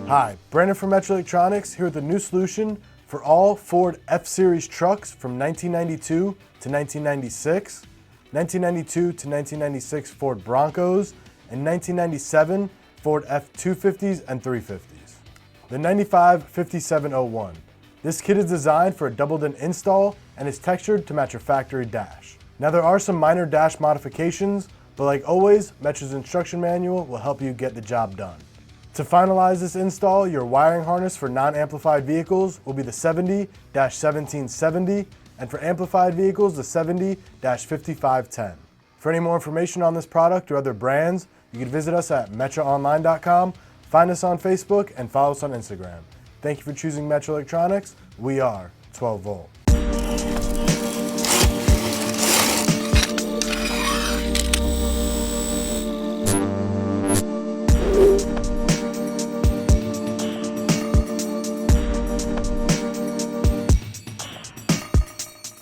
Hi, Brandon from Metra Electronics here with a new solution for all Ford F-Series trucks from 1992 to 1996, 1992 to 1996 Ford Broncos, and 1997 Ford F250s and 350s. The 955701. This kit is designed for a doubled-in install and is textured to match your factory dash. Now there are some minor dash modifications, but like always, Metra's instruction manual will help you get the job done. To finalize this install, your wiring harness for non-amplified vehicles will be the 70-1770, and for amplified vehicles, the 70-5510. For any more information on this product or other brands, you can visit us at metraonline.com, find us on Facebook, and follow us on Instagram. Thank you for choosing Metra Electronics. We are 12 volt.